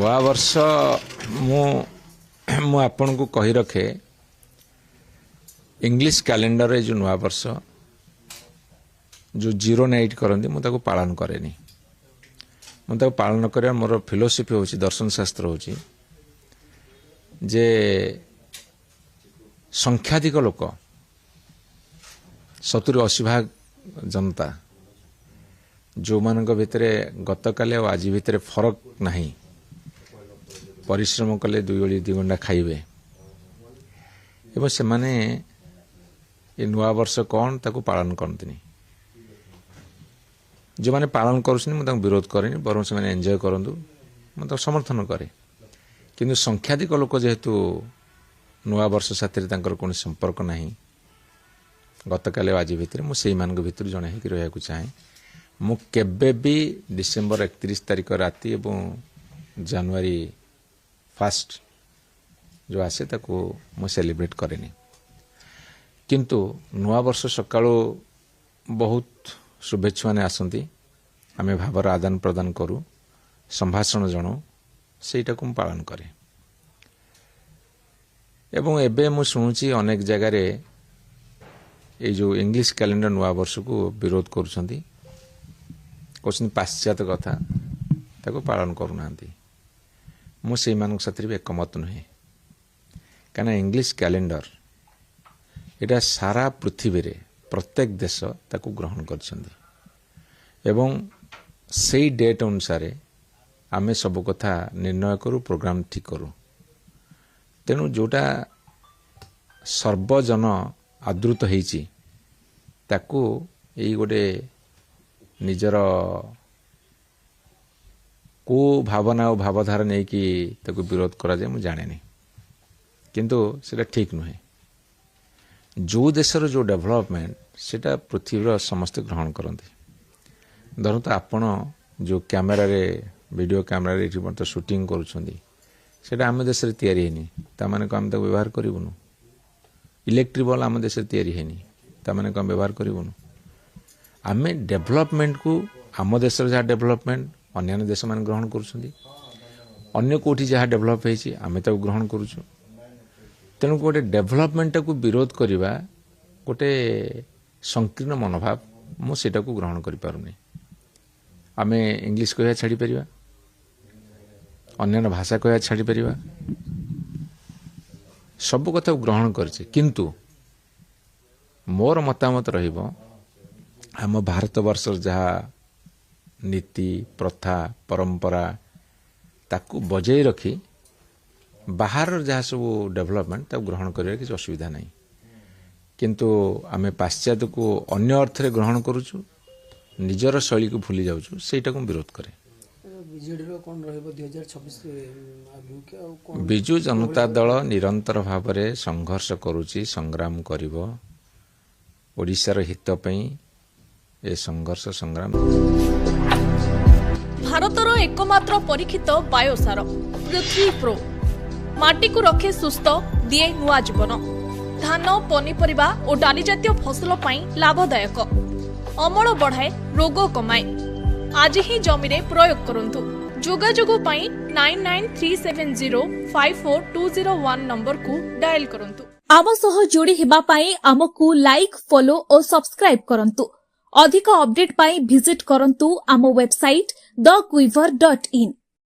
नया वर्ष मु आपन को कही रखे इंग्लिश कैलेंडर रे जो नया वर्ष जो 0 नाइट करती मुझे पालन करेनी मुझे पालन कर मोर फिलोसफी हूँ दर्शन शास्त्र हूँ जे संख्याधिक लोक 70-80 भाग जनता जो मान भितर गतकाली और आज भितर फरक नहीं परिश्रम कले 2 घंटा खाइबे एवं से माने ये नुआ वर्ष कौन ताको पालन करती जो माने पालन कर विरोध करें बर से एंजॉय करूँ मैं समर्थन करे किंतु संख्याधिक लोक जेहेतु नुआ वर्ष साथी कौन संपर्क नहीं गतकाली आज भितर मुझे भितर जड़े हो रहा चाहे मु केबे भी डिसेम्बर 31 तारिख राति एवं जनवरी 1 जो आसे ताको मु सेलिब्रेट करेनी किंतु नुआ वर्ष सकाळु बहुत शुभेच्छा मैंने आसती आम भावर आदान प्रदान करूँ संभाषण जणु सेटा को पालन करे एवं एबे मु शुणुची अनेक जगार ये जो इंग्लिश कैलेंडर नुआ वर्ष को विरोध करुछंती कहते पाश्चात्य कथा ताको पालन करूना मुझे साथी भी एकमत नुहे कहीं इंग्लिश कैलेंडर यहाँ सारा पृथ्वी रे प्रत्येक देश ताको ग्रहण करछंती एवं से डेट अनुसार आमे सब कथा निर्णय करूँ प्रोग्राम ठीक करूँ तेणु जोटा सर्वजन आदृत होईची ताको यही गोटे निजर को भावना और भावधारा नहीं कि ताको विरोध करा जाए मु जाने नहीं किंतु सेटा ठीक नुहे जो देशर जो डेवलपमेंट सेटा पृथ्वीर समस्त ग्रहण करते धरत तो आपण जो कैमेरा रे वीडियो कैमेरा रे मतलब शूटिंग करुछंदी सेटा आम देश तैयारी हैनी तामाने को आम ताको व्यवहार करिवनु इलेक्ट्रिक बल्ब आम देश तैयारी हैनी तामाने को आम व्यवहार करिवनु आमे डेवलपमेंट को आम देश जहाँ डेवलपमेंट अन्य देश मान ग्रहण करुछंदी अन्य कोठी जहाँ डेवलप होईची आमे ताको ग्रहण करूछु तेणु गोटे डेवलपमेंट को विरोध करवा गोटे संकीर्ण मनोभाव मुझे ग्रहण कर पारुनी आमे इंग्लिश कहया छाड़ी परिवा अन्य भाषा कहया छाड़ी परिवा सब कथा ग्रहण करछे किंतु मोर मतामत रहिबो आम भारत वर्ष जहाँ नीति प्रथा परंपरा ताकू बजाई रखी बाहर जहाँ सब डेवलपमेंट तब ग्रहण कर किसी असुविधा नहीं किंतु आमे पाश्चात्य को अन्य अर्थ रे ग्रहण करूछु निजर शैली को भूली जाउछु सेटा को विरोध करे बिजु जनता दल निरंतर भाव में संघर्ष करुछि संग्राम करिवो ओडिशार हित पई ए संघर्ष संग्राम भारतर एकमात्र परीक्षित बायोसार पृथ्वी प्रो माटी को रखे सुस्थ दिए नुआ जीवन धान पनीपरिबा और डाली जातीय फसल पाई लाभदायक अमल बढ़ाए रोग कमाए आज ही जमी रे प्रयोग करंतु जोगाजोग पाई 9937054201 नंबर को डायल करंतु आम सह जोड़ी हेबा पाई आमको लाइक फॉलो और सब्सक्राइब करंतु अधिक अपडेट पाई विजिट करंतु आम वेबसाइट thequiver.in